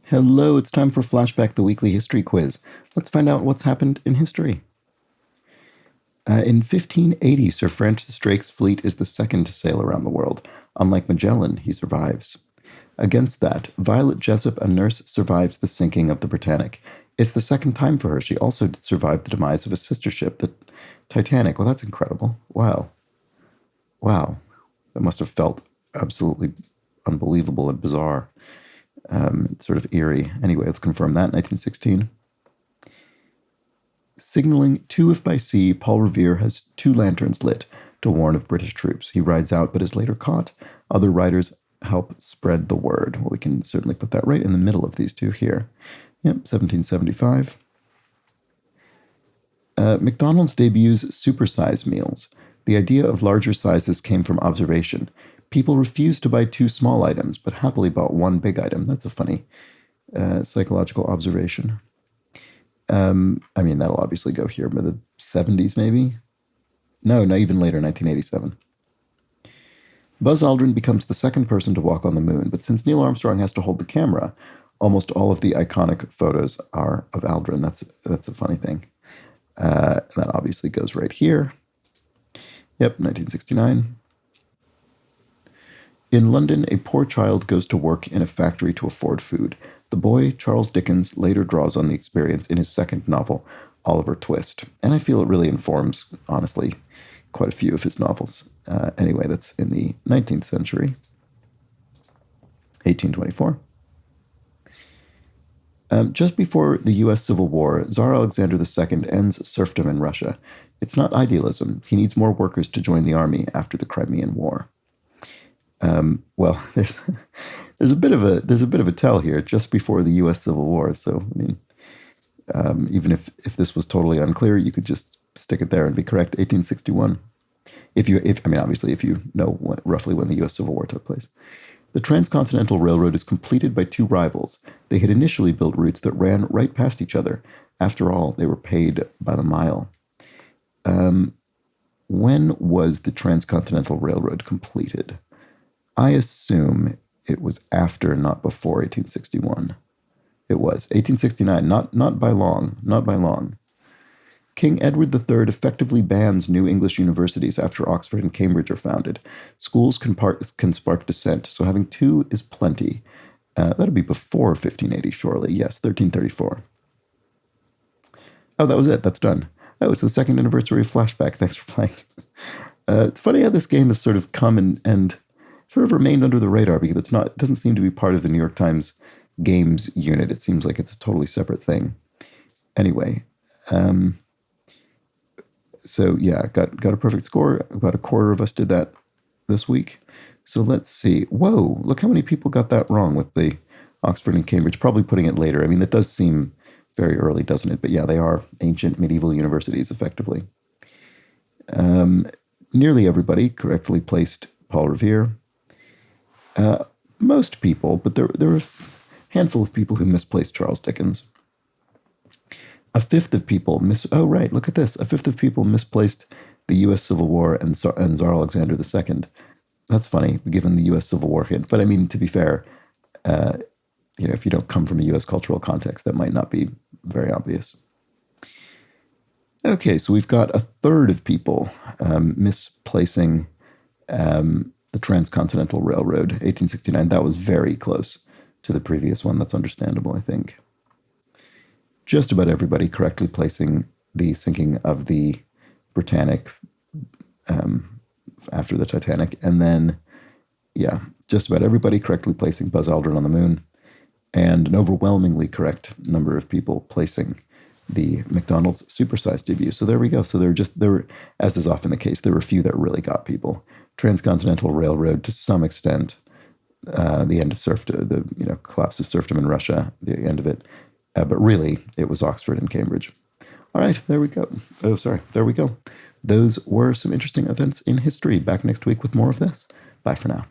Hello, it's time for Flashback, the weekly history quiz. Let's find out what's happened in history. In 1580, Sir Francis Drake's fleet is the second to sail around the world. Unlike Magellan, he survives. Against that, Violet Jessup, a nurse, survives the sinking of the Britannic. It's the second time for her. She also survived the demise of a sister ship, the Titanic. Well, that's incredible. Wow. Wow. That must have felt absolutely unbelievable and bizarre. Sort of eerie. Anyway, let's confirm that. 1916. Signaling to if by sea, Paul Revere has 2 lanterns lit to warn of British troops. He rides out but is later caught. Other riders help spread the word. Well, we can certainly put that right in the middle of these two here. Yep, 1775. McDonald's debuts supersize meals. The idea of larger sizes came from observation. People refused to buy 2 small items, but happily bought 1 big item. That's a funny psychological observation. I mean, that'll obviously go here, but the 70s maybe? No, even later, 1987. Buzz Aldrin becomes the second person to walk on the moon, but since Neil Armstrong has to hold the camera, almost all of the iconic photos are of Aldrin. That's a funny thing. That obviously goes right here. Yep, 1969. In London, a poor child goes to work in a factory to afford food. The boy, Charles Dickens, later draws on the experience in his second novel, Oliver Twist. And I feel it really informs, honestly, quite a few of his novels. Anyway, that's in the 19th century, 1824. Just before the U.S. Civil War, Tsar Alexander II ends serfdom in Russia. It's not idealism. He needs more workers to join the army after the Crimean War. Well, there's a bit of a tell here just before the U.S. Civil War. So I mean, even if this was totally unclear, you could just stick it there and be correct. 1861. Obviously, if you know roughly when the U.S. Civil War took place. The transcontinental railroad is completed by 2 rivals. They had initially built routes that ran right past each other. After all, they were paid by the mile. When was the transcontinental railroad completed? I assume it was after, not before 1861. It was 1869, not by long. King Edward III effectively bans new English universities after Oxford and Cambridge are founded. Schools can spark dissent, so having 2 is plenty. That'll be before 1580, surely. Yes, 1334. Oh, that was it. That's done. Oh, it's the 2nd anniversary of Flashback. Thanks for playing. It's funny how this game has sort of come and sort of remained under the radar because it doesn't seem to be part of the New York Times games unit. It seems like it's a totally separate thing. Anyway, so yeah, got a perfect score. About a quarter of us did that this week. So let's see. Whoa, look how many people got that wrong with the Oxford and Cambridge, probably putting it later. I mean, that does seem very early, doesn't it? But yeah, they are ancient medieval universities, effectively. Nearly everybody correctly placed Paul Revere. Most people, but there were a handful of people who misplaced Charles Dickens. A fifth of people look at this. A fifth of people misplaced the U.S. Civil War and Tsar Alexander II. That's funny, given the U.S. Civil War hint. But I mean, to be fair, if you don't come from a U.S. cultural context, that might not be very obvious. Okay, so we've got a third of people misplacing the Transcontinental Railroad, 1869. That was very close to the previous one. That's understandable, I think. Just about everybody correctly placing the sinking of the Britannic after the Titanic. And then, yeah, just about everybody correctly placing Buzz Aldrin on the moon. And an overwhelmingly correct number of people placing the McDonald's supersized debut. So there we go. So there were, as is often the case, there were a few that really got people. Transcontinental Railroad, to some extent, the end of serfdom, the collapse of serfdom in Russia, the end of it. But really, it was Oxford and Cambridge. All right, there we go. There we go. Those were some interesting events in history. Back next week with more of this. Bye for now.